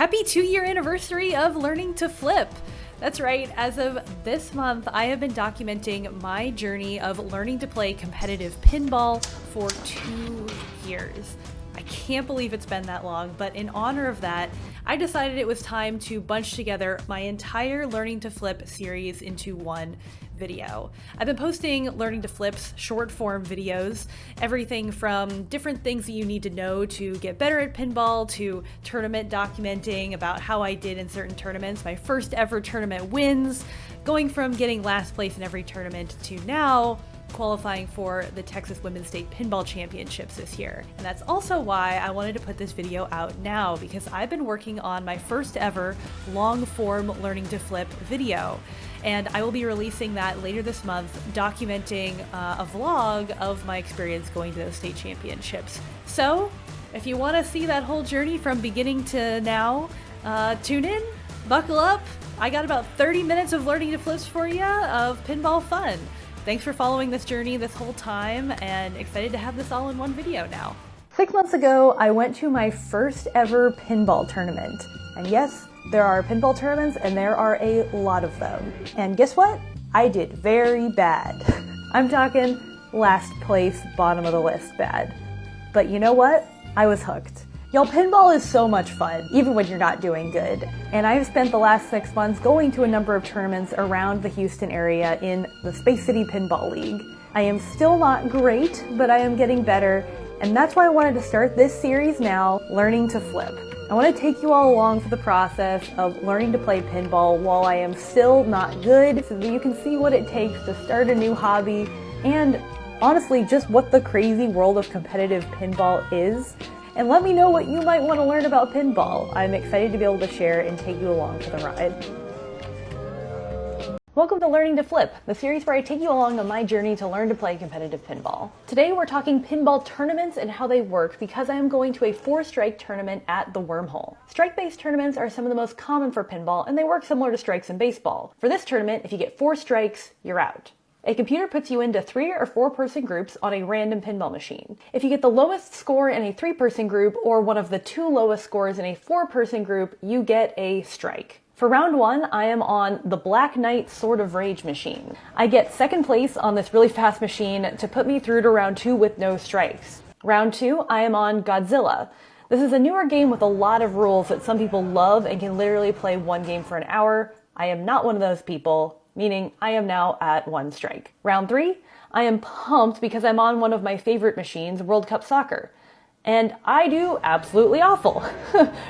Happy 2-year anniversary of learning to flip. That's right, as of this month, I have been documenting my journey of learning to play competitive pinball for 2 years. I can't believe it's been that long, but in honor of that, I decided it was time to bunch together my entire Learning to Flip series into one video. I've been posting Learning to Flip's short form videos, everything from different things that you need to know to get better at pinball to tournament documenting about how I did in certain tournaments, my first ever tournament wins, going from getting last place in every tournament to now qualifying for the Texas Women's State Pinball Championships this year. And that's also why I wanted to put this video out now, because I've been working on my first ever long form Learning to Flip video. And I will be releasing that later this month, documenting a vlog of my experience going to those state championships. So if you want to see that whole journey from beginning to now, tune in, buckle up. I got about 30 minutes of Learning to Flips for you of pinball fun. Thanks for following this journey this whole time, and excited to have this all in one video now. 6 months ago, I went to my first ever pinball tournament. And yes, there are pinball tournaments, and there are a lot of them. And guess what? I did very bad. I'm talking last place, bottom of the list bad. But you know what? I was hooked. Y'all, pinball is so much fun, even when you're not doing good. And I've spent the last 6 months going to a number of tournaments around the Houston area in the Space City Pinball League. I am still not great, but I am getting better, and that's why I wanted to start this series now, Learning to Flip. I want to take you all along for the process of learning to play pinball while I am still not good, so that you can see what it takes to start a new hobby, and honestly, just what the crazy world of competitive pinball is. And let me know what you might want to learn about pinball. I'm excited to be able to share and take you along for the ride. Welcome to Learning to Flip, the series where I take you along on my journey to learn to play competitive pinball. Today we're talking pinball tournaments and how they work, because I am going to a 4-strike tournament at the Wormhole. Strike-based tournaments are some of the most common for pinball, and they work similar to strikes in baseball. For this tournament, if you get 4 strikes, you're out. A computer puts you into 3 or 4 person groups on a random pinball machine. If you get the lowest score in a 3-person group or one of the 2 lowest scores in a 4-person group, you get a strike. For round 1, I am on the Black Knight Sword of Rage machine. I get 2nd place on this really fast machine to put me through to round 2 with no strikes. Round 2, I am on Godzilla. This is a newer game with a lot of rules that some people love and can literally play one game for an hour. I am not one of those people, meaning I am now at 1 strike. Round 3, I am pumped because I'm on one of my favorite machines, World Cup Soccer. And I do absolutely awful.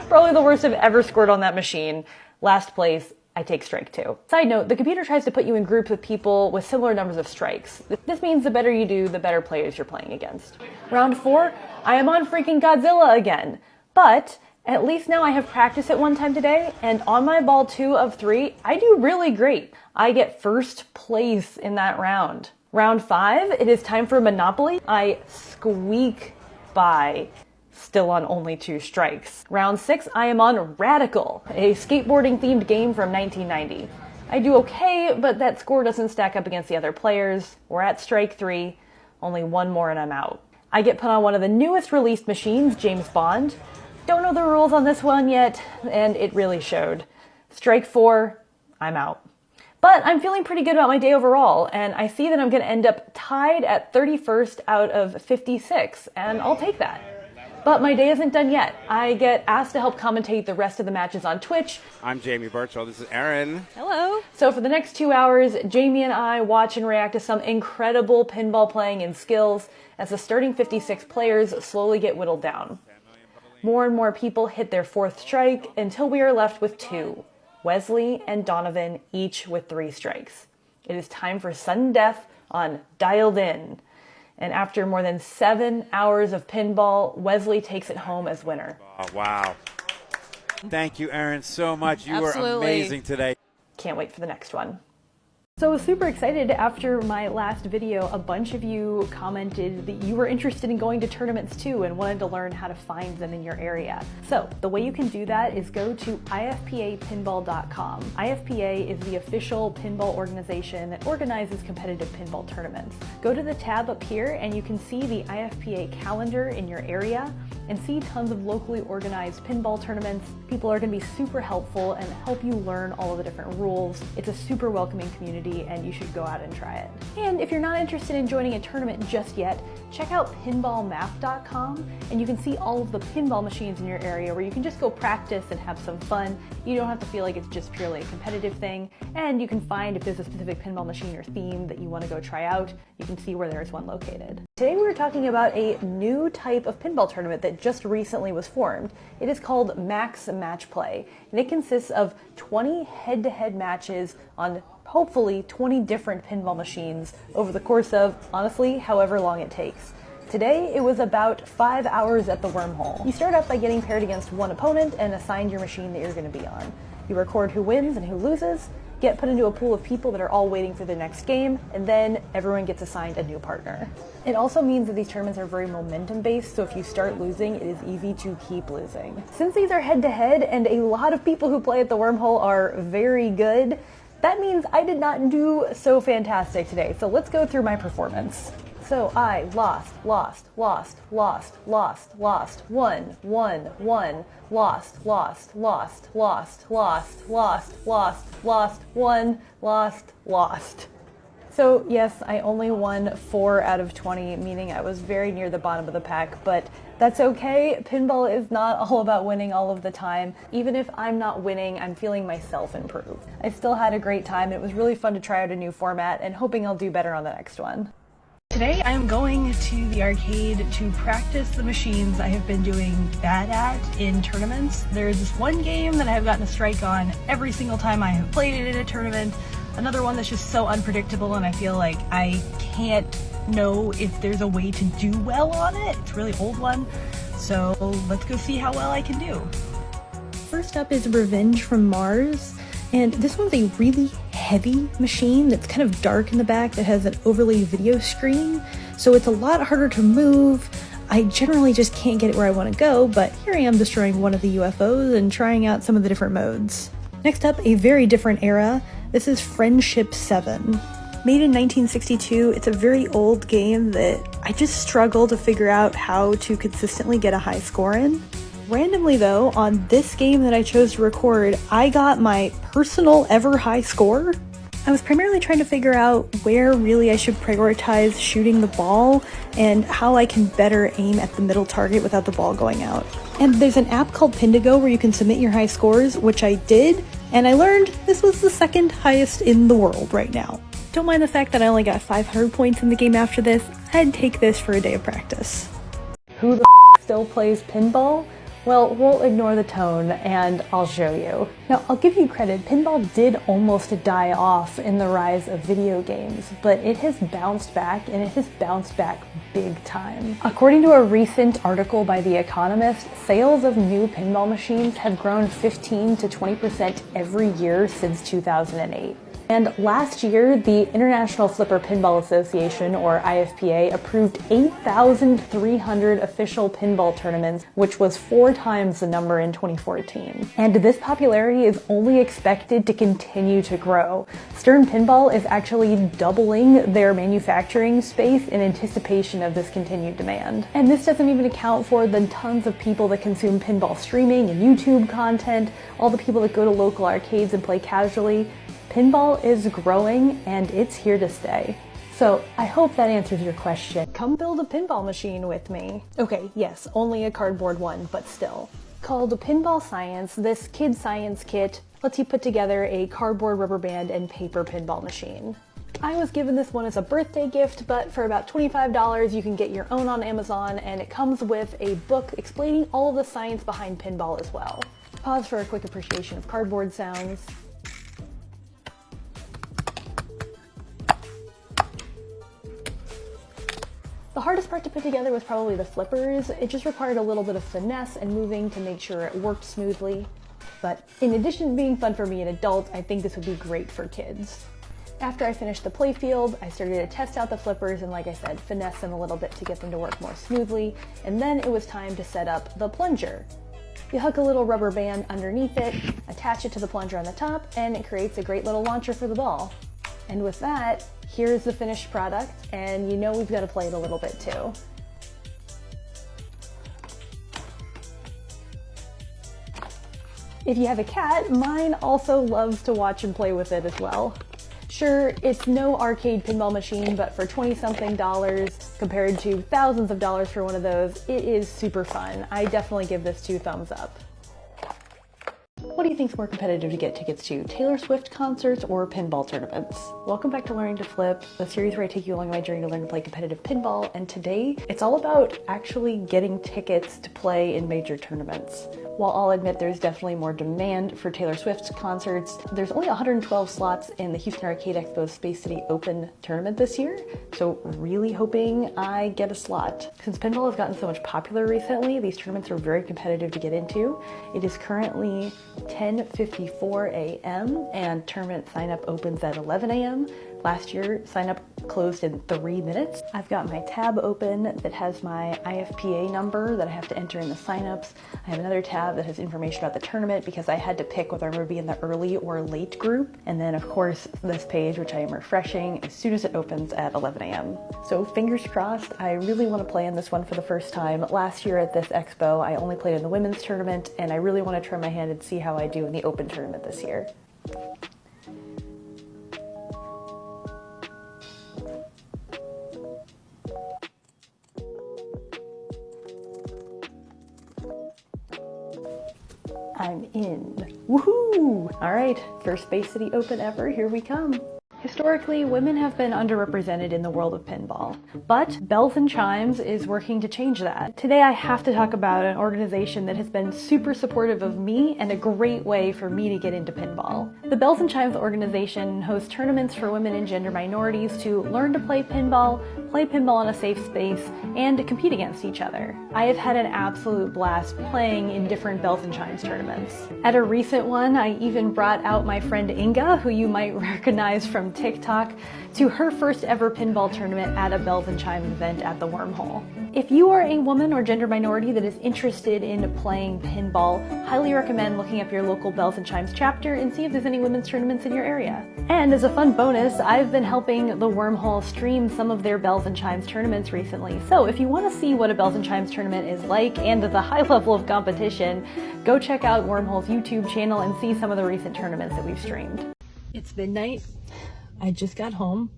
Probably the worst I've ever scored on that machine. Last place, I take strike 2. Side note, the computer tries to put you in groups with people with similar numbers of strikes. This means the better you do, the better players you're playing against. Round 4, I am on freaking Godzilla again. But at least now I have practiced it one time today, and on my ball 2 of 3, I do really great. I get 1st place in that round. Round 5, it is time for Monopoly. I squeak by, still on only 2 strikes. Round 6, I am on Radical, a skateboarding themed game from 1990. I do okay, but that score doesn't stack up against the other players. We're at strike 3, only 1 more and I'm out. I get put on one of the newest released machines, James Bond. Don't know the rules on this one yet, and it really showed. Strike 4, I'm out. But I'm feeling pretty good about my day overall, and I see that I'm going to end up tied at 31st out of 56, and I'll take that. But my day isn't done yet. I get asked to help commentate the rest of the matches on Twitch. I'm Jamie Birchall. This is Aaron. Hello. So for the next 2 hours, Jamie and I watch and react to some incredible pinball playing and skills as the starting 56 players slowly get whittled down. More and more people hit their 4th strike until we are left with 2. Wesley and Donovan, each with 3 strikes. It is time for sudden death on Dialed In. And after more than 7 hours of pinball, Wesley takes it home as winner. Oh, wow. Thank you, Aaron, so much. You Absolutely. were amazing today. Can't wait for the next one. So I was super excited after my last video. A bunch of you commented that you were interested in going to tournaments too and wanted to learn how to find them in your area. So the way you can do that is go to ifpapinball.com. IFPA is the official pinball organization that organizes competitive pinball tournaments. Go to the tab up here and you can see the IFPA calendar in your area. and see tons of locally organized pinball tournaments. People are going to be super helpful and help you learn all of the different rules. It's a super welcoming community and you should go out and try it. And if you're not interested in joining a tournament just yet, check out pinballmap.com and you can see all of the pinball machines in your area where you can just go practice and have some fun. You don't have to feel like it's just purely a competitive thing, and you can find if there's a specific pinball machine or theme that you want to go try out, you can see where there's one located. Today we're talking about a new type of pinball tournament that just recently was formed. It is called Max Match Play, and it consists of 20 head-to-head matches on hopefully 20 different pinball machines over the course of, honestly, however long it takes. Today, it was about 5 hours at the Wormhole. You start out by getting paired against one opponent and assigned your machine that you're going to be on. You record who wins and who loses, get put into a pool of people that are all waiting for the next game, and then everyone gets assigned a new partner. It also means that these tournaments are very momentum-based, so if you start losing, it is easy to keep losing. Since these are head-to-head and a lot of people who play at the Wormhole are very good, that means I did not do so fantastic today, so let's go through my performance. So I lost, won, lost, lost, won, lost. So yes, I only won 4 out of 20, meaning I was very near the bottom of the pack, but that's okay. Pinball is not all about winning all of the time. Even if I'm not winning, I'm feeling myself improve. I still had a great time. It was really fun to try out a new format and hoping I'll do better on the next one. Today I am going to the arcade to practice the machines I have been doing bad at in tournaments. There's this one game that I have gotten a strike on every single time I have played it in a tournament. Another one that's just so unpredictable and I feel like I can't know if there's a way to do well on it. It's a really old one, so let's go see how well I can do. First up is Revenge from Mars. And this one's a really heavy machine that's kind of dark in the back that has an overlay video screen, so it's a lot harder to move. I generally just can't get it where I want to go, but here I am destroying one of the UFOs and trying out some of the different modes. Next up, a very different era. This is Friendship 7. Made in 1962, it's a very old game that I just struggle to figure out how to consistently get a high score in. Randomly though, on this game that I chose to record, I got my personal ever high score. I was primarily trying to figure out where really I should prioritize shooting the ball and how I can better aim at the middle target without the ball going out. And there's an app called Pindigo where you can submit your high scores, which I did, and I learned this was the second highest in the world right now. Don't mind the fact that I only got 500 points in the game after this. I'd take this for a day of practice. Who the still plays pinball? Well, we'll ignore the tone and I'll show you. Now, I'll give you credit, pinball did almost die off in the rise of video games, but it has bounced back, and it has bounced back big time. According to a recent article by The Economist, sales of new pinball machines have grown 15 to 20% every year since 2008. And last year, the International Flipper Pinball Association, or IFPA, approved 8,300 official pinball tournaments, which was 4 times the number in 2014. And this popularity is only expected to continue to grow. Stern Pinball is actually doubling their manufacturing space in anticipation of this continued demand. And this doesn't even account for the tons of people that consume pinball streaming and YouTube content, all the people that go to local arcades and play casually. Pinball is growing and it's here to stay. So I hope that answers your question. Come build a pinball machine with me. Okay, yes, only a cardboard one, but still. Called Pinball Science, this kid science kit lets you put together a cardboard, rubber band, and paper pinball machine. I was given this one as a birthday gift, but for about $25 you can get your own on Amazon, and it comes with a book explaining all of the science behind pinball as well. Pause for a quick appreciation of cardboard sounds. The hardest part to put together was probably the flippers. It just required a little bit of finesse and moving to make sure it worked smoothly. But in addition to being fun for me, an adult, I think this would be great for kids. After I finished the playfield, I started to test out the flippers and, like I said, finesse them a little bit to get them to work more smoothly. And then it was time to set up the plunger. You hook a little rubber band underneath it, attach it to the plunger on the top, and it creates a great little launcher for the ball. And with that, here's the finished product, and you know we've got to play it a little bit too. If you have a cat, mine also loves to watch and play with it as well. Sure, it's no arcade pinball machine, but for $20-something compared to thousands of dollars for one of those, it is super fun. I definitely give this 2 thumbs up. What do you think is more competitive to get tickets to, Taylor Swift concerts or pinball tournaments? Welcome back to Learning to Flip, the series where I take you along my journey to learn to play competitive pinball, and today it's all about actually getting tickets to play in major tournaments. While I'll admit there's definitely more demand for Taylor Swift's concerts, there's only 112 slots in the Houston Arcade Expo's Space City Open tournament this year, so really hoping I get a slot. Since pinball has gotten so much popular recently, these tournaments are very competitive to get into. It is currently 10:54 a.m. and tournament sign-up opens at 11 a.m. Last year, sign-up closed in 3 minutes. I've got my tab open that has my IFPA number that I have to enter in the sign-ups. I have another tab that has information about the tournament because I had to pick whether I'm going to be in the early or late group. And then, of course, this page, which I am refreshing as soon as it opens at 11 a.m. So fingers crossed, I really want to play in this one for the first time. Last year at this expo, I only played in the women's tournament, and I really want to try my hand and see how I do in the open tournament this year. I'm in. Woohoo! All right, first Space City Open ever, here we come. Historically, women have been underrepresented in the world of pinball, but Bells and Chimes is working to change that. Today I have to talk about an organization that has been super supportive of me and a great way for me to get into pinball. The Bells and Chimes organization hosts tournaments for women and gender minorities to learn to play pinball in a safe space, and to compete against each other. I have had an absolute blast playing in different Bells and Chimes tournaments. At a recent one, I even brought out my friend Inga, who you might recognize from TikTok, to her first ever pinball tournament at a Bells and Chimes event at the Wormhole. If you are a woman or gender minority that is interested in playing pinball, highly recommend looking up your local Bells and Chimes chapter and see if there's any women's tournaments in your area. And as a fun bonus, I've been helping the Wormhole stream some of their Bells and Chimes tournaments recently. So if you want to see what a Bells and Chimes tournament is like and the high level of competition, go check out Wormhole's YouTube channel and see some of the recent tournaments that we've streamed. It's midnight. I just got home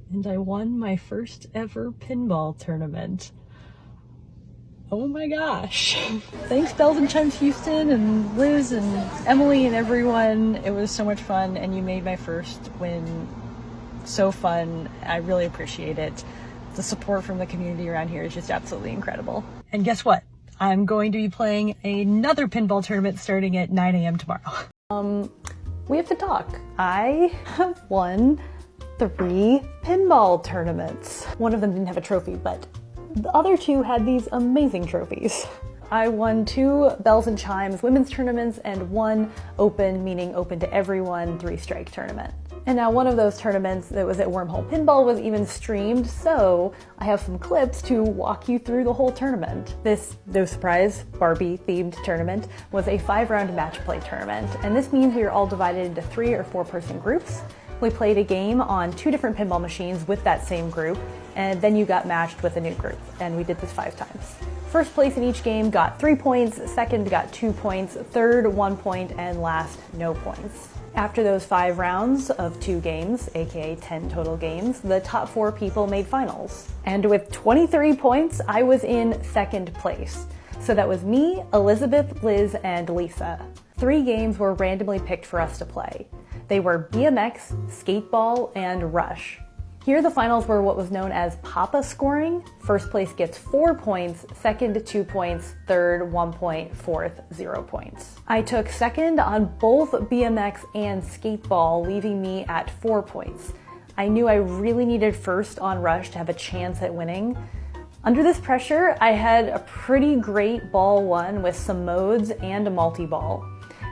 and I won my first ever pinball tournament. Oh my gosh. Thanks Bells and Chimes Houston and Liz and Emily and everyone. It was so much fun and you made my first win so fun. I really appreciate it. The support from the community around here is just absolutely incredible. And guess what? I'm going to be playing another pinball tournament starting at 9 a.m. tomorrow. We have to talk. I have won 3 pinball tournaments. One of them didn't have a trophy, but the other 2 had these amazing trophies. I won 2 Bells and Chimes women's tournaments and 1 open, meaning open to everyone, 3-strike tournament. And now one of those tournaments that was at Wormhole Pinball was even streamed, so I have some clips to walk you through the whole tournament. This, no surprise, Barbie-themed tournament was a 5-round match play tournament, and this means we are all divided into 3 or 4-person groups. We played a game on 2 different pinball machines with that same group, and then you got matched with a new group, and we did this 5 times. First place in each game got 3 points, second got 2 points, third 1 point, and last no points. After those 5 rounds of 2 games, aka 10 total games, the top 4 people made finals. And with 23 points, I was in 2nd place. So that was me, Elizabeth, Liz, and Lisa. 3 games were randomly picked for us to play. They were BMX, Skateball, and Rush. Here the finals were what was known as Papa scoring. First place gets 4 points, second 2 points, third 1 point, fourth 0 points. I took second on both BMX and Skateball, leaving me at 4 points. I knew I really needed first on Rush to have a chance at winning. Under this pressure, I had a pretty great ball 1 with some modes and a multi-ball.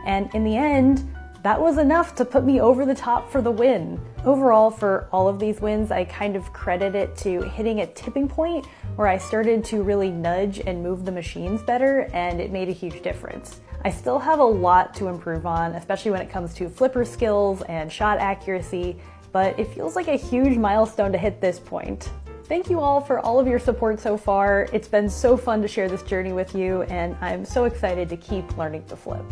And in the end, that was enough to put me over the top for the win. Overall, for all of these wins, I kind of credit it to hitting a tipping point where I started to really nudge and move the machines better, and it made a huge difference. I still have a lot to improve on, especially when it comes to flipper skills and shot accuracy, but it feels like a huge milestone to hit this point. Thank you all for all of your support so far. It's been so fun to share this journey with you, and I'm so excited to keep learning to flip.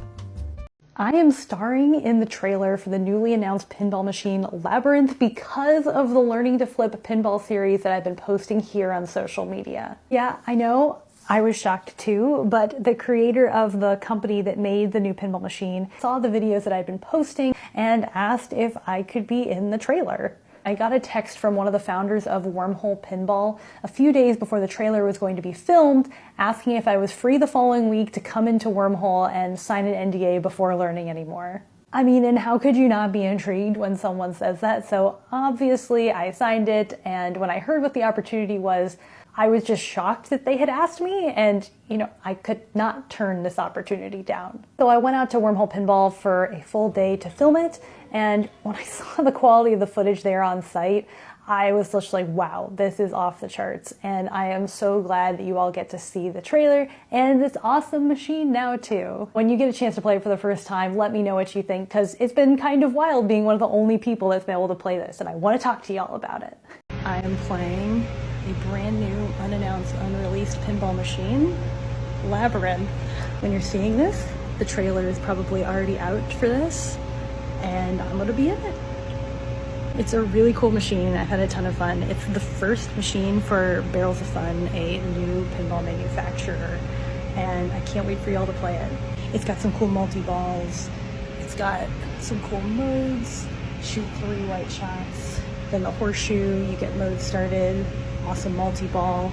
I am starring in the trailer for the newly announced pinball machine Labyrinth because of the Learning to Flip pinball series that I've been posting here on social media. Yeah, I know, I was shocked too, but the creator of the company that made the new pinball machine saw the videos that I've been posting and asked if I could be in the trailer. I got a text from one of the founders of Wormhole Pinball a few days before the trailer was going to be filmed, asking if I was free the following week to come into Wormhole and sign an NDA before learning anymore. I mean, and how could you not be intrigued when someone says that? So obviously I signed it, and when I heard what the opportunity was, I was just shocked that they had asked me, and I could not turn this opportunity down. So I went out to Wormhole Pinball for a full day to film it, and when I saw the quality of the footage there on site, I was just like, wow, this is off the charts. And I am so glad that you all get to see the trailer and this awesome machine now too. When you get a chance to play it for the first time, let me know what you think, because it's been kind of wild being one of the only people that's been able to play this, and I want to talk to y'all about it. I am playing a brand new, unannounced, unreleased pinball machine, Labyrinth. When you're seeing this, the trailer is probably already out for this, and I'm gonna be in it. It's a really cool machine. I had a ton of fun. It's the first machine for Barrels of Fun, a new pinball manufacturer, and I can't wait for y'all to play it. It's got some cool multi-balls. It's got some cool modes. Shoot 3 white shots. Then the horseshoe, you get mode started. Awesome multi-ball.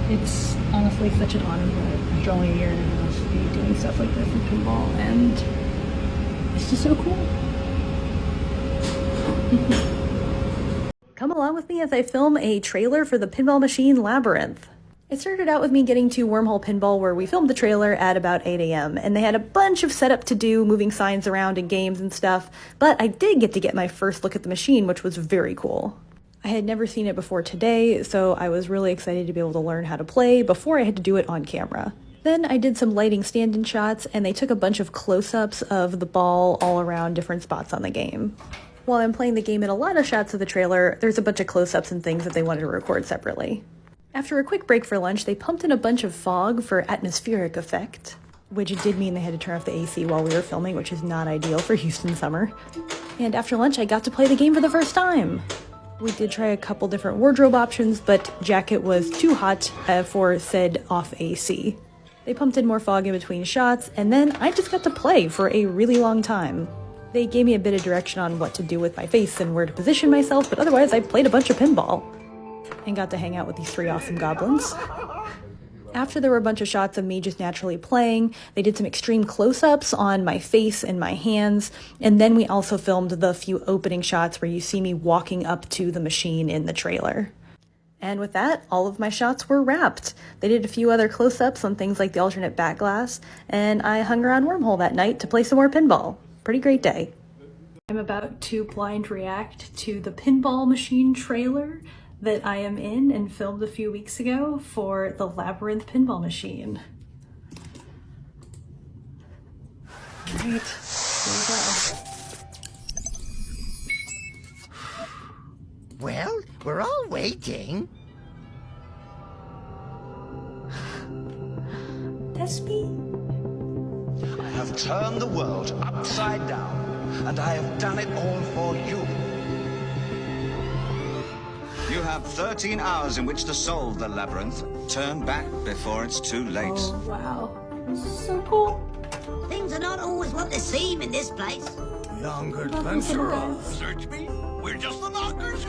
It's honestly such an honor that after only a year and a half to be doing stuff like this in pinball, and it's just so cool. Come along with me as I film a trailer for the pinball machine Labyrinth. It started out with me getting to Wormhole Pinball, where we filmed the trailer at about 8 a.m. and they had a bunch of setup to do, moving signs around and games and stuff, but I did get my first look at the machine, which was very cool. I had never seen it before today, so I was really excited to be able to learn how to play before I had to do it on camera. Then I did some lighting stand-in shots, and they took a bunch of close-ups of the ball all around different spots on the game. While I'm playing the game in a lot of shots of the trailer, there's a bunch of close-ups and things that they wanted to record separately. After a quick break for lunch, they pumped in a bunch of fog for atmospheric effect, which did mean they had to turn off the AC while we were filming, which is not ideal for Houston summer. And after lunch, I got to play the game for the first time. We did try a couple different wardrobe options, but jacket was too hot for said off AC. They pumped in more fog in between shots, and then I just got to play for a really long time. They gave me a bit of direction on what to do with my face and where to position myself, but otherwise I played a bunch of pinball and got to hang out with these 3 awesome goblins. After there were a bunch of shots of me just naturally playing, they did some extreme close-ups on my face and my hands, and then we also filmed the few opening shots where you see me walking up to the machine in the trailer. And with that, all of my shots were wrapped. They did a few other close-ups on things like the alternate back glass, and I hung around Wormhole that night to play some more pinball. Pretty great day. I'm about to blind react to the pinball machine trailer that I am in and filmed a few weeks ago for the Labyrinth pinball machine. All right, here we go. Well, we're all waiting. Despy? I have turned the world upside down, and I have done it all for you. You have 13 hours in which to solve the labyrinth. Turn back before it's too late. Oh, wow. This is so cool. Things are not always what they seem in this place. Young adventurer, search me. We're just the knockers.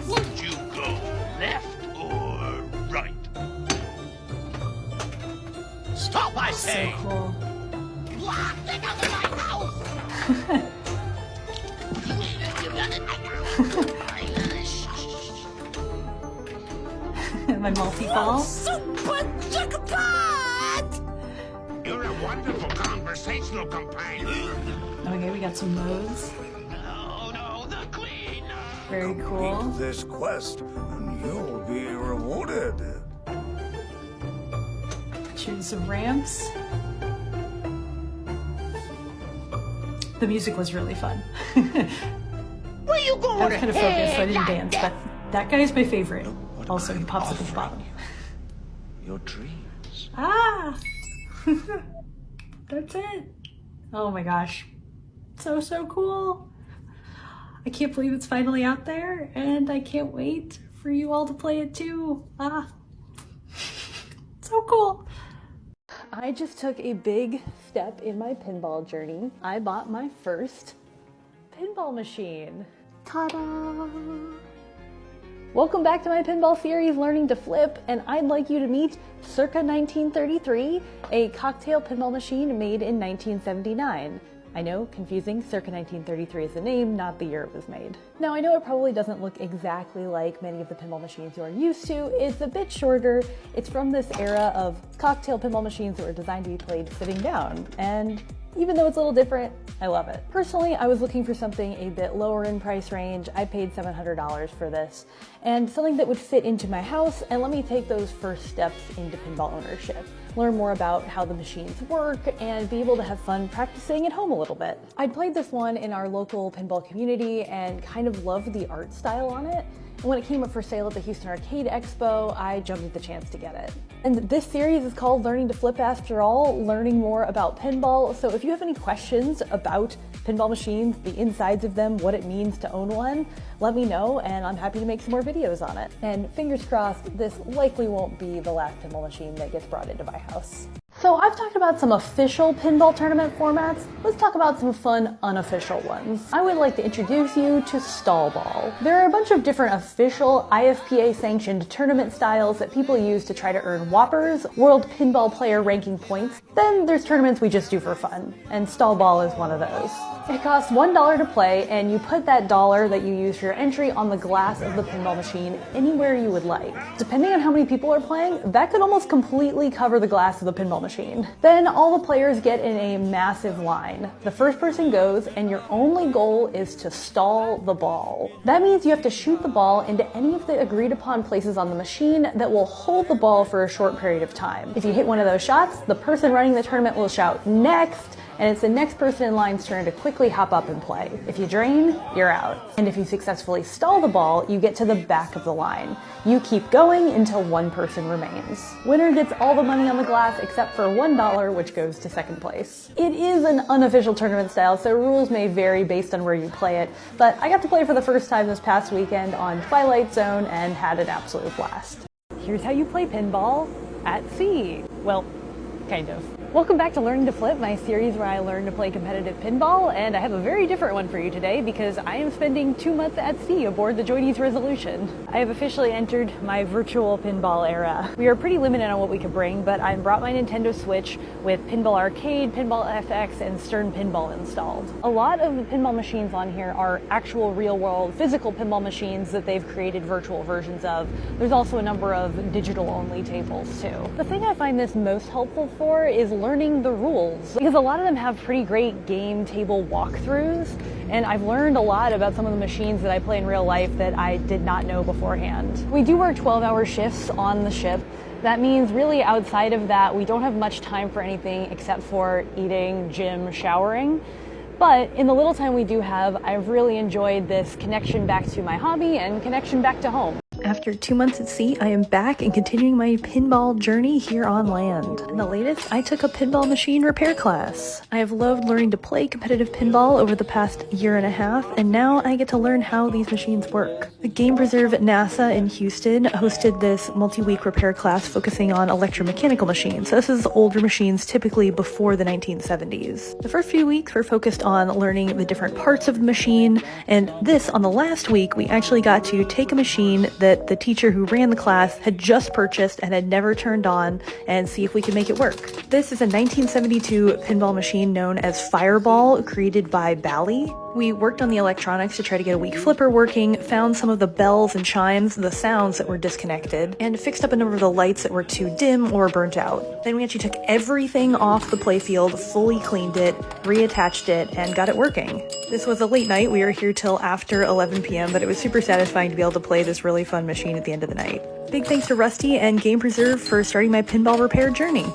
Would you go left or right? Stop, I say! So cool. What? They got the right house! You got it. My multi-ball. Super jackpot! You're a wonderful conversational companion. Okay, we got some modes. No, the queen. Very cool. This quest, and you'll be rewarded. Choose some ramps. The music was really fun. Where you going? I was kind of focused, so I didn't Head dance, like but that guy is my favorite. What Also, he I'm pops up at the offering bottom. Your dreams. Ah! That's it. Oh my gosh. So cool. I can't believe it's finally out there, and I can't wait for you all to play it too. Ah. So cool. I just took a big step in my pinball journey. I bought my first pinball machine. Ta-da! Welcome back to my pinball series, Learning to Flip, and I'd like you to meet Circa 1933, a cocktail pinball machine made in 1979. I know, confusing, Circa 1933 is the name, not the year it was made. Now, I know it probably doesn't look exactly like many of the pinball machines you are used to. It's a bit shorter. It's from this era of cocktail pinball machines that were designed to be played sitting down, and even though it's a little different, I love it. Personally, I was looking for something a bit lower in price range. I paid $700 for this, and something that would fit into my house and let me take those first steps into pinball ownership. Learn more about how the machines work, and be able to have fun practicing at home a little bit. I'd played this one in our local pinball community and kind of loved the art style on it. And when it came up for sale at the Houston Arcade Expo, I jumped at the chance to get it. And this series is called Learning to Flip after all, learning more about pinball. So if you have any questions about pinball machines, the insides of them, what it means to own one, let me know and I'm happy to make some more videos on it. And fingers crossed, this likely won't be the last pinball machine that gets brought into my house. So I've talked about some official pinball tournament formats. Let's talk about some fun unofficial ones. I would like to introduce you to stall ball. There are a bunch of different official IFPA sanctioned tournament styles that people use to try to earn whoppers, world pinball player ranking points. Then there's tournaments we just do for fun, and stall ball is one of those. It costs $1 to play, and you put that dollar that you use for your entry on the glass of the pinball machine anywhere you would like. Depending on how many people are playing, that could almost completely cover the glass of the pinball machine. Then all the players get in a massive line. The first person goes, and your only goal is to stall the ball. That means you have to shoot the ball into any of the agreed upon places on the machine that will hold the ball for a short period of time. If you hit one of those shots, the person running the tournament will shout "next," and it's the next person in line's turn to quickly hop up and play. If you drain, you're out. And if you successfully stall the ball, you get to the back of the line. You keep going until one person remains. Winner gets all the money on the glass except for $1, which goes to second place. It is an unofficial tournament style, so rules may vary based on where you play it, but I got to play for the first time this past weekend on Twilight Zone and had an absolute blast. Here's how you play pinball at sea. Well, kind of. Welcome back to Learning to Flip, my series where I learn to play competitive pinball, and I have a very different one for you today because I am spending 2 months at sea aboard the Joynies Resolution. I have officially entered my virtual pinball era. We are pretty limited on what we can bring, but I brought my Nintendo Switch with Pinball Arcade, Pinball FX, and Stern Pinball installed. A lot of the pinball machines on here are actual real-world physical pinball machines that they've created virtual versions of. There's also a number of digital-only tables too. The thing I find this most helpful for is learning the rules, because a lot of them have pretty great game table walkthroughs, and I've learned a lot about some of the machines that I play in real life that I did not know beforehand. We do work 12-hour shifts on the ship. That means really outside of that, we don't have much time for anything except for eating, gym, showering. But in the little time we do have, I've really enjoyed this connection back to my hobby and connection back to home. After 2 months at sea, I am back and continuing my pinball journey here on land. In the latest, I took a pinball machine repair class. I have loved learning to play competitive pinball over the past year and a half, and now I get to learn how these machines work. The Game Preserve at NASA in Houston hosted this multi-week repair class focusing on electromechanical machines. So this is older machines, typically before the 1970s. The first few weeks were focused on learning the different parts of the machine, and this, on the last week, we actually got to take a machine that the teacher who ran the class had just purchased and had never turned on and see if we could make it work. This is a 1972 pinball machine known as Fireball, created by Bally. We worked on the electronics to try to get a weak flipper working, found some of the bells and chimes, the sounds that were disconnected, and fixed up a number of the lights that were too dim or burnt out. Then we actually took everything off the playfield, fully cleaned it, reattached it, and got it working. This was a late night. We were here till after 11 p.m., but it was super satisfying to be able to play this really fun machine at the end of the night. Big thanks to Rusty and Game Preserve for starting my pinball repair journey.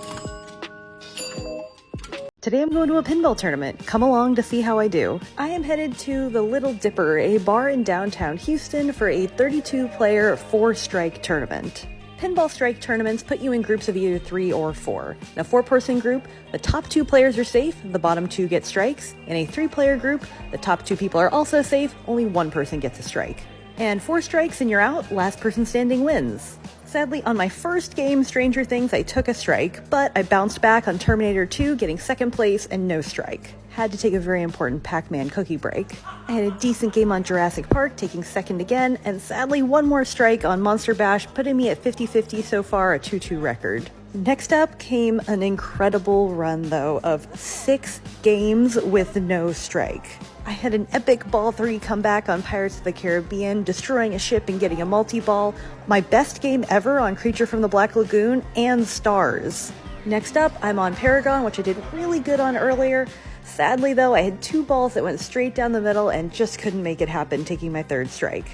Today I'm going to a pinball tournament. Come along to see how I do. I am headed to the Little Dipper, a bar in downtown Houston, for a 32-player 4-strike tournament. Pinball strike tournaments put you in groups of either 3 or 4. In a 4-person group, the top 2 players are safe, the bottom 2 get strikes. In a 3-player group, the top 2 people are also safe, only 1 person gets a strike. And 4 strikes and you're out, last person standing wins. Sadly, on my first game, Stranger Things, I took a strike, but I bounced back on Terminator 2, getting 2nd place and no strike. Had to take a very important Pac-Man cookie break. I had a decent game on Jurassic Park, taking 2nd again, and sadly 1 more strike on Monster Bash, putting me at 50-50 so far, a 2-2 record. Next up came an incredible run, though, of 6 games with no strike. I had an epic Ball 3 comeback on Pirates of the Caribbean, destroying a ship and getting a multi-ball, my best game ever on Creature from the Black Lagoon, and Stars. Next up, I'm on Paragon, which I did really good on earlier. Sadly, though, I had 2 balls that went straight down the middle and just couldn't make it happen, taking my 3rd strike.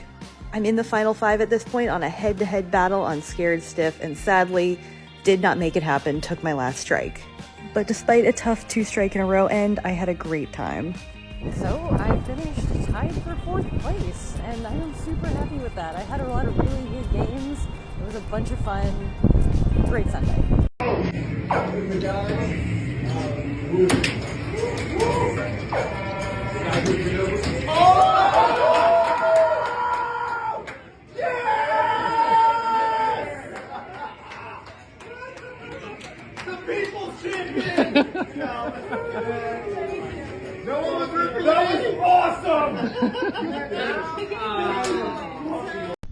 I'm in the final 5 at this point on a head-to-head battle on Scared Stiff, and sadly, did not make it happen, took my last strike. But despite a tough 2-strike in a row end, I had a great time. So I finished tied for 4th place, and I am super happy with that. I had a lot of really good games. It was a bunch of fun. Great Sunday. The people's champion! That was awesome!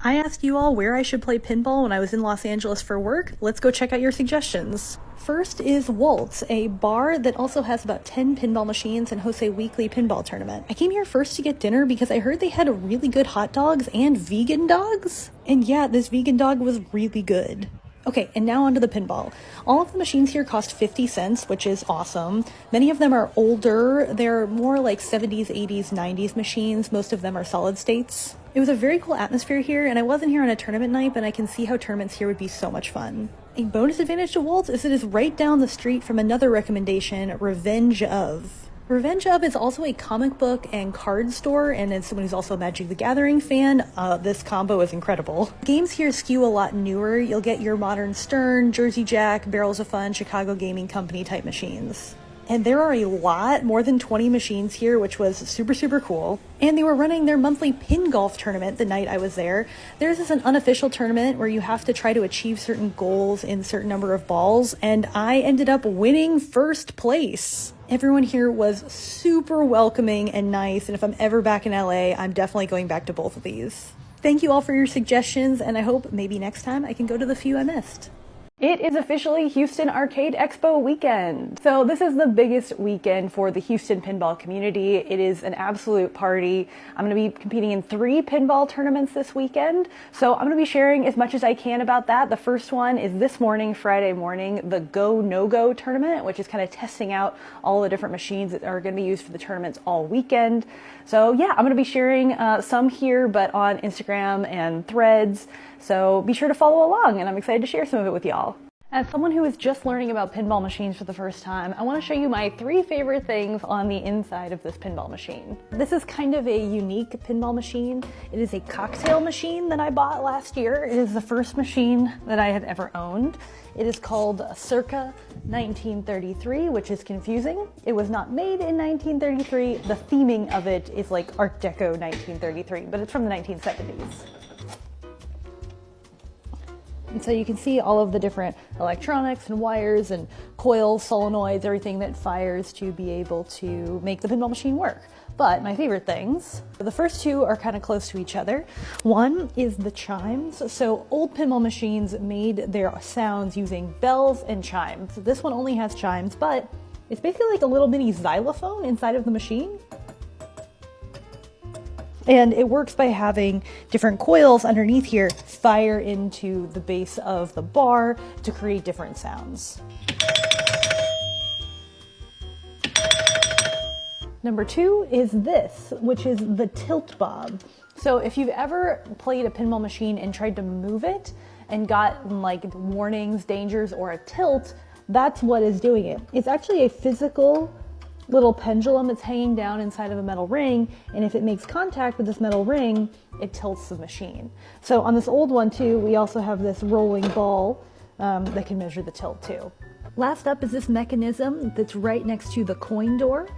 I asked you all where I should play pinball when I was in Los Angeles for work. Let's go check out your suggestions. First is Waltz, a bar that also has about 10 pinball machines and hosts a weekly pinball tournament. I came here first to get dinner because I heard they had really good hot dogs and vegan dogs. And yeah, this vegan dog was really good. Okay, and now onto the pinball. All of the machines here cost 50 cents, which is awesome. Many of them are older. They're more like 70s, 80s, 90s machines. Most of them are solid states. It was a very cool atmosphere here, and I wasn't here on a tournament night, but I can see how tournaments here would be so much fun. A bonus advantage to Waltz is it is right down the street from another recommendation, Revenge of. Revenge of is also a comic book and card store, and as someone who's also a Magic the Gathering fan, this combo is incredible. Games here skew a lot newer. You'll get your modern Stern, Jersey Jack, Barrels of Fun, Chicago Gaming Company type machines. And there are a lot, more than 20 machines here, which was super, super cool. And they were running their monthly pin golf tournament the night I was there. Theirs is an unofficial tournament where you have to try to achieve certain goals in a certain number of balls, and I ended up winning 1st place. Everyone here was super welcoming and nice, and if I'm ever back in LA, I'm definitely going back to both of these. Thank you all for your suggestions, and I hope maybe next time I can go to the few I missed. It is officially Houston Arcade Expo weekend. So this is the biggest weekend for the Houston pinball community. It is an absolute party. I'm going to be competing in 3 pinball tournaments this weekend. So I'm going to be sharing as much as I can about that. The first one is this morning, Friday morning, the Go No Go tournament, which is kind of testing out all the different machines that are going to be used for the tournaments all weekend. So yeah, I'm going to be sharing some here, but on Instagram and Threads. So be sure to follow along, and I'm excited to share some of it with y'all. As someone who is just learning about pinball machines for the first time, I want to show you my 3 favorite things on the inside of this pinball machine. This is kind of a unique pinball machine. It is a cocktail machine that I bought last year. It is the first machine that I have ever owned. It is called Circa 1933, which is confusing. It was not made in 1933. The theming of it is like Art Deco 1933, but it's from the 1970s. And so you can see all of the different electronics and wires and coils, solenoids, everything that fires to be able to make the pinball machine work. But my favorite things, the first 2 are kind of close to each other. One is the chimes. So old pinball machines made their sounds using bells and chimes. This one only has chimes, but it's basically like a little mini xylophone inside of the machine. And it works by having different coils underneath here fire into the base of the bar to create different sounds. Number 2 is this, which is the tilt bob. So if you've ever played a pinball machine and tried to move it and got like warnings, dangers, or a tilt, That's what is doing it. It's actually a physical little pendulum that's hanging down inside of a metal ring, and if it makes contact with this metal ring, it tilts the machine. So on this old one too, we also have this rolling ball that can measure the tilt too. Last up is this mechanism that's right next to the coin door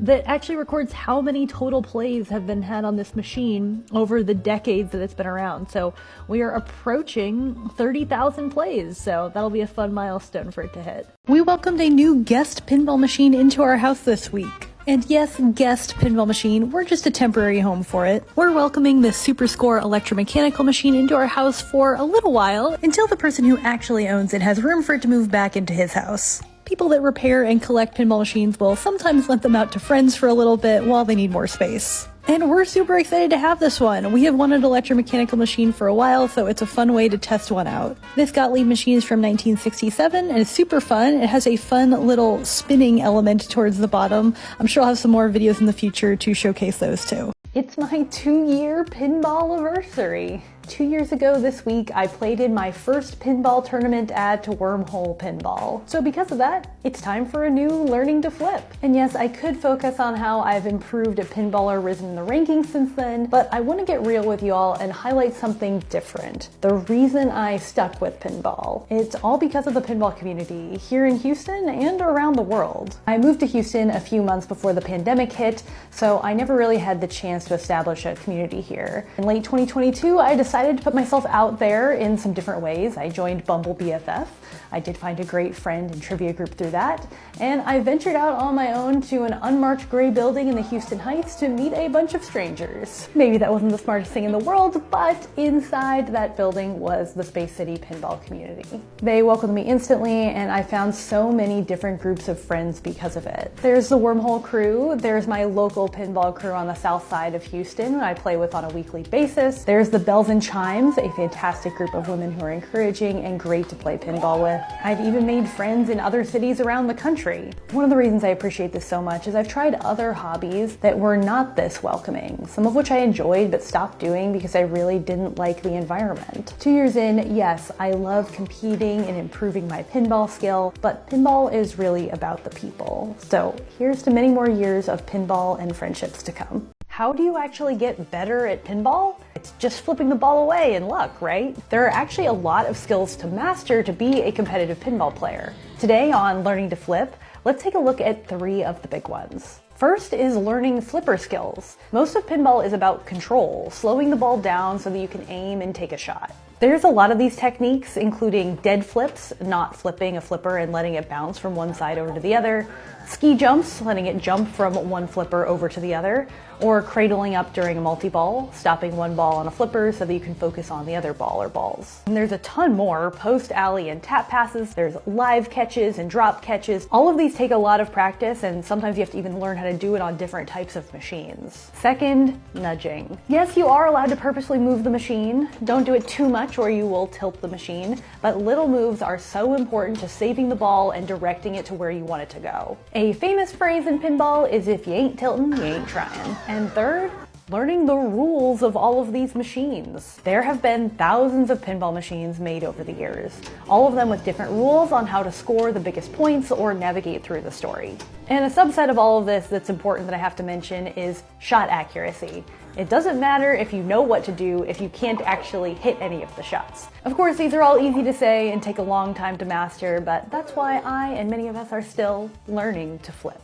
that actually records how many total plays have been had on this machine over the decades that it's been around. So we are approaching 30,000 plays, so that'll be a fun milestone for it to hit. We welcomed a new guest pinball machine into our house this week. And yes, guest pinball machine, we're just a temporary home for it. We're welcoming this Super Score electromechanical machine into our house for a little while, until the person who actually owns it has room for it to move back into his house. People that repair and collect pinball machines will sometimes lend them out to friends for a little bit while they need more space. And we're super excited to have this one. We have wanted an electromechanical machine for a while, so it's a fun way to test one out. This Gottlieb machine is from 1967 and it's super fun. It has a fun little spinning element towards the bottom. I'm sure I'll have some more videos in the future to showcase those too. It's my 2-year pinball anniversary. 2 years ago this week, I played in my first pinball tournament at Wormhole Pinball. So because of that, it's time for a new Learning to Flip. And yes, I could focus on how I've improved at pinball or risen in the rankings since then, but I want to get real with you all and highlight something different. The reason I stuck with pinball. It's all because of the pinball community here in Houston and around the world. I moved to Houston a few months before the pandemic hit, so I never really had the chance to establish a community here. In late 2022, I decided to put myself out there in some different ways. I joined Bumble BFF. I did find a great friend and trivia group through that, and I ventured out on my own to an unmarked gray building in the Houston Heights to meet a bunch of strangers. Maybe that wasn't the smartest thing in the world, but inside that building was the Space City pinball community. They welcomed me instantly, and I found so many different groups of friends because of it. There's the Wormhole crew, there's my local pinball crew on the south side of Houston I play with on a weekly basis. There's the Bells and Chimes, a fantastic group of women who are encouraging and great to play pinball with. I've even made friends in other cities around the country. One of the reasons I appreciate this so much is I've tried other hobbies that were not this welcoming, some of which I enjoyed but stopped doing because I really didn't like the environment. 2 years in, yes, I love competing and improving my pinball skill, but pinball is really about the people. So here's to many more years of pinball and friendships to come. How do you actually get better at pinball? It's just flipping the ball away and luck, right? There are actually a lot of skills to master to be a competitive pinball player. Today on Learning to Flip, let's take a look at 3 of the big ones. First is learning flipper skills. Most of pinball is about control, slowing the ball down so that you can aim and take a shot. There's a lot of these techniques, including dead flips, not flipping a flipper and letting it bounce from one side over to the other, ski jumps, letting it jump from one flipper over to the other, or cradling up during a multi-ball, stopping one ball on a flipper so that you can focus on the other ball or balls. And there's a ton more, post alley and tap passes, there's live catches and drop catches. All of these take a lot of practice, and sometimes you have to even learn how to do it on different types of machines. Second, nudging. Yes, you are allowed to purposely move the machine. Don't do it too much or you will tilt the machine, but little moves are so important to saving the ball and directing it to where you want it to go. A famous phrase in pinball is if you ain't tilting, you ain't trying. And third, learning the rules of all of these machines. There have been thousands of pinball machines made over the years, all of them with different rules on how to score the biggest points or navigate through the story. And a subset of all of this that's important that I have to mention is shot accuracy. It doesn't matter if you know what to do if you can't actually hit any of the shots. Of course, these are all easy to say and take a long time to master, but that's why I and many of us are still learning to flip.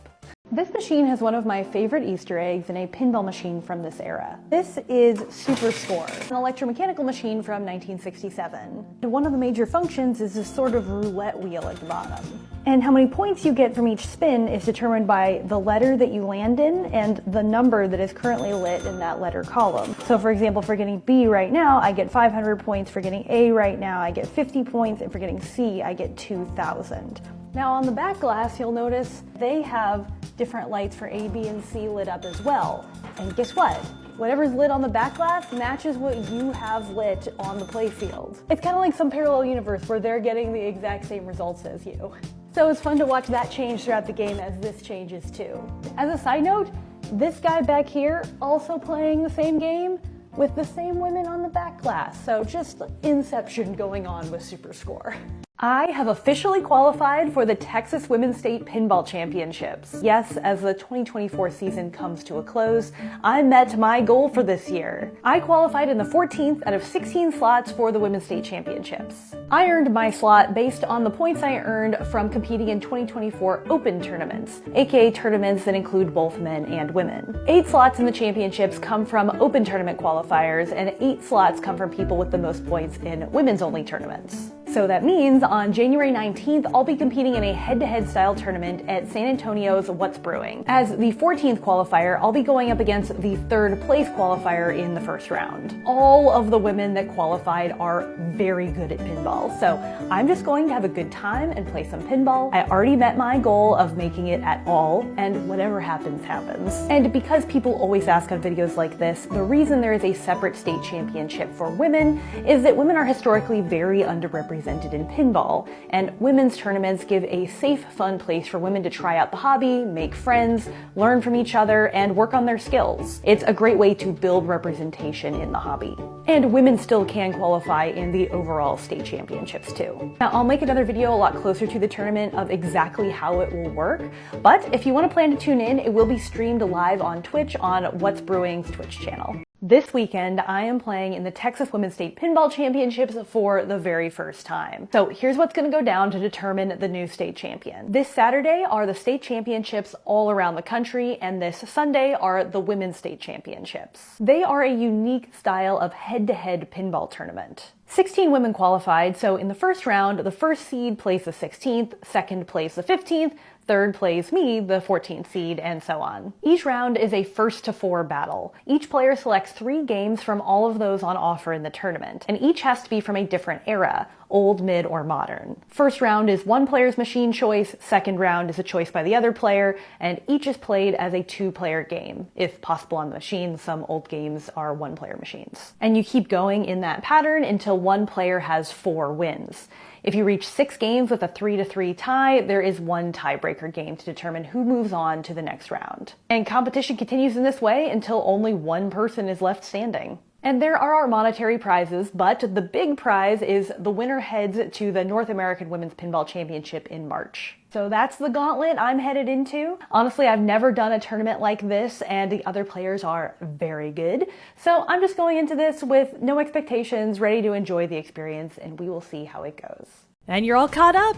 This machine has one of my favorite Easter eggs in a pinball machine from this era. This is Super Score, an electromechanical machine from 1967. And one of the major functions is this sort of roulette wheel at the bottom. And how many points you get from each spin is determined by the letter that you land in and the number that is currently lit in that letter column. So for example, for getting B right now, I get 500 points. For getting A right now, I get 50 points. And for getting C, I get 2,000. Now on the back glass, you'll notice they have different lights for A, B, and C lit up as well. And guess what? Whatever's lit on the back glass matches what you have lit on the playfield. It's kind of like some parallel universe where they're getting the exact same results as you. So it's fun to watch that change throughout the game as this changes too. As a side note, this guy back here also playing the same game with the same women on the back glass. So just inception going on with Super Score. I have officially qualified for the Texas Women's State Pinball Championships. Yes, as the 2024 season comes to a close, I met my goal for this year. I qualified in the 14th out of 16 slots for the Women's State Championships. I earned my slot based on the points I earned from competing in 2024 Open tournaments, aka tournaments that include both men and women. 8 slots in the championships come from Open tournament qualifiers, and 8 slots come from people with the most points in women's-only tournaments. So that means on January 19th, I'll be competing in a head-to-head style tournament at San Antonio's What's Brewing. As the 14th qualifier, I'll be going up against the 3rd place qualifier in the first round. All of the women that qualified are very good at pinball, so I'm just going to have a good time and play some pinball. I already met my goal of making it at all, and whatever happens, happens. And because people always ask on videos like this, the reason there is a separate state championship for women is that women are historically very underrepresented in pinball, and women's tournaments give a safe, fun place for women to try out the hobby, make friends, learn from each other, and work on their skills. It's a great way to build representation in the hobby. And women still can qualify in the overall state championships too. Now, I'll make another video a lot closer to the tournament of exactly how it will work, but if you want to plan to tune in, it will be streamed live on Twitch on What's Brewing's Twitch channel. This weekend, I am playing in the Texas Women's State Pinball Championships for the very first time. So here's what's going to go down to determine the new state champion. This Saturday are the state championships all around the country, and this Sunday are the women's state championships. They are a unique style of head-to-head pinball tournament. 16 women qualified, so in the first round, the first seed plays the 16th, second plays the 15th, third plays me, the 14th seed, and so on. Each round is a first to 4 battle. Each player selects 3 games from all of those on offer in the tournament, and each has to be from a different era, old, mid, or modern. First round is one player's machine choice, second round is a choice by the other player, and each is played as a 2-player game. If possible on the machine, some old games are 1-player machines. And you keep going in that pattern until one player has 4 wins. If you reach 6 games with a 3-3 tie, there is one tiebreaker game to determine who moves on to the next round. And competition continues in this way until only one person is left standing. And there are our monetary prizes, but the big prize is the winner heads to the North American Women's Pinball Championship in March. So that's the gauntlet I'm headed into. Honestly, I've never done a tournament like this, and the other players are very good. So I'm just going into this with no expectations, ready to enjoy the experience, and we will see how it goes. And you're all caught up.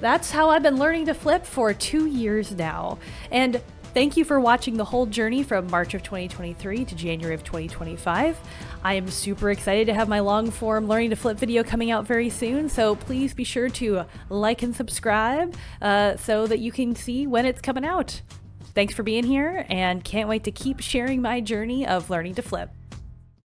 That's how I've been learning to flip for 2 years now. And thank you for watching the whole journey from March of 2023 to January of 2025. I am super excited to have my long form learning to flip video coming out very soon, so please be sure to like and subscribe so that you can see when it's coming out. Thanks for being here, and can't wait to keep sharing my journey of learning to flip.